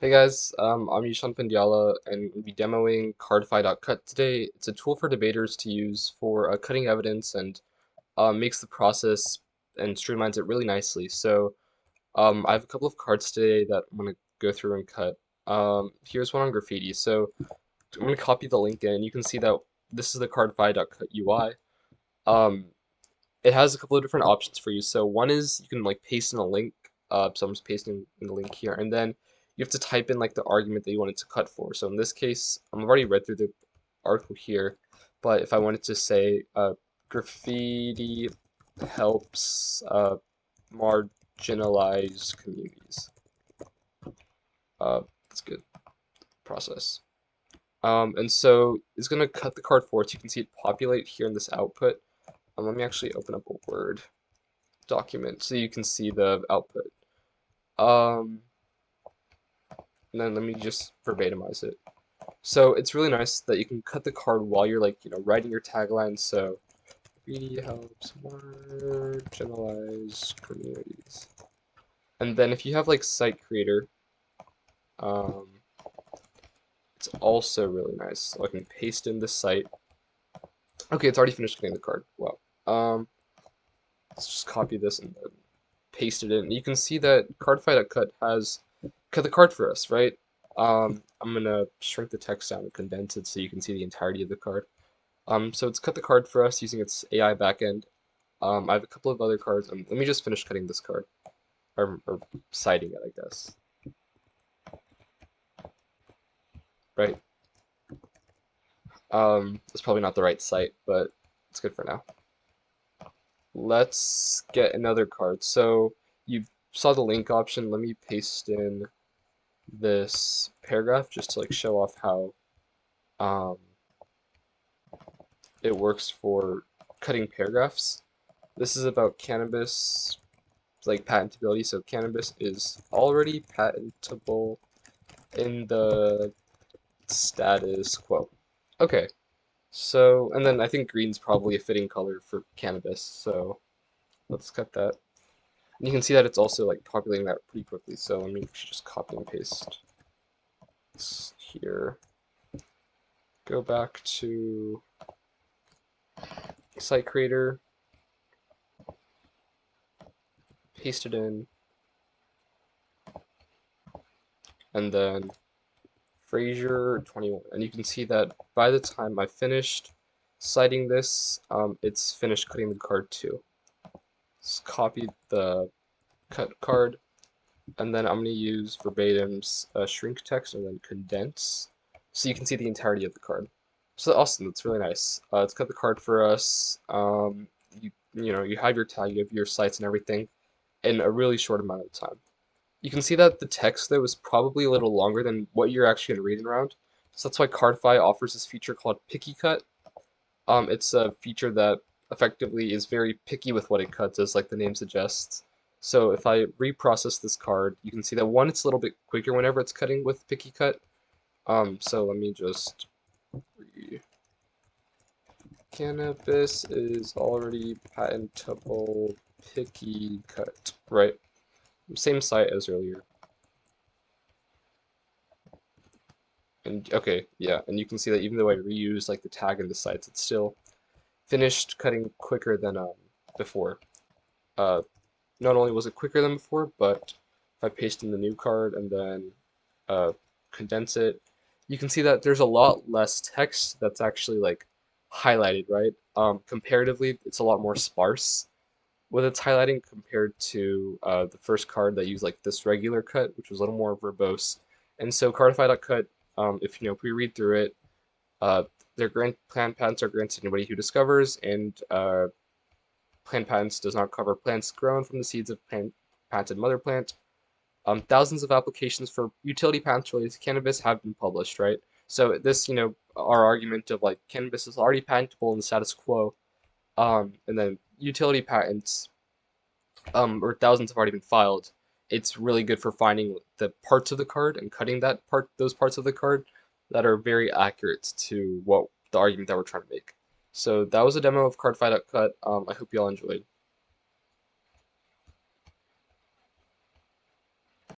Hey guys, I'm Ishan Pendyala, and we'll be demoing Cardify.Cut today. It's a tool for debaters to use for cutting evidence and makes the process and streamlines it really nicely. So I have a couple of cards today that I'm going to go through and cut. Here's one on graffiti. So I'm going to copy the link in. You can see that this is the Cardify.Cut UI. Um, it has a couple of different options for you. So one is you can like paste in a link. So I'm just pasting in the link here, and then you have to type in like the argument that you wanted to cut for. So in this case, I've already read through the article here, but if I wanted to say graffiti helps marginalized communities, that's good process. And so it's gonna cut the card for us. You can see it populate here in this output. Let me actually open up a Word document so you can see the output. Um, and then let me just verbatimize it. So it's really nice that you can cut the card while you're like, writing your tagline. So graffiti helps marginalized communities. And then if you have like site creator, um, it's also really nice. So I can paste in the site. Okay, it's already finished getting the card. Wow. Let's just copy this and then paste it in. You can see that Cardify.Cut has cut the card for us, right? I'm gonna shrink the text down and condense it so you can see the entirety of the card. So it's cut the card for us using its AI backend. I have a couple of other cards. Let me just finish cutting this card, or citing it, I guess. Right. It's probably not the right site, but it's good for now. Let's get another card. So you saw the link option. Let me paste in this paragraph just to like show off how um, it works for cutting paragraphs. This is about cannabis, like patentability. So cannabis is already patentable in the status quo. Okay, so and then I think green's probably a fitting color for cannabis. So let's cut that. And you can see that it's also like populating that pretty quickly. So let me just copy and paste this here. Go back to site creator, paste it in, and then Fraser 21. And you can see that by the time I finished citing this, it's finished cutting the card too. Just copy the cut card, and then I'm going to use verbatim's shrink text and then condense so you can see the entirety of the card. So awesome, that's really nice. It's cut the card for us. You have your tag, you have your sites and everything in a really short amount of time. You can see that the text though is probably a little longer than what you're actually going to read around. So that's why Cardify offers this feature called PickyCut. It's a feature that effectively is very picky with what it cuts, as like the name suggests. So if I reprocess this card, you can see that one, it's a little bit quicker whenever it's cutting with PickyCut. So let me just cannabis is already patentable PickyCut, right? Same site as earlier. And okay, yeah, and you can see that even though I reused like the tag in the sites, it's still finished cutting quicker than before. Uh, Not only was it quicker than before, but if I paste in the new card and then uh, condense it, you can see that there's a lot less text that's actually like highlighted, right? Comparatively, it's a lot more sparse with its highlighting compared to the first card that used like this regular cut, which was a little more verbose. And so Cardify.Cut, if we read through it, uh, their plant patents are granted to anybody who discovers, and plant patents does not cover plants grown from the seeds of patented mother plant. Thousands of applications for utility patents related to cannabis have been published, right? So this, our argument of like cannabis is already patentable in the status quo, and then utility patents, or thousands have already been filed. It's really good for finding the parts of the card and cutting those parts of the card that are very accurate to what the argument that we're trying to make. So that was a demo of Cardify.Cut. I hope you all enjoyed.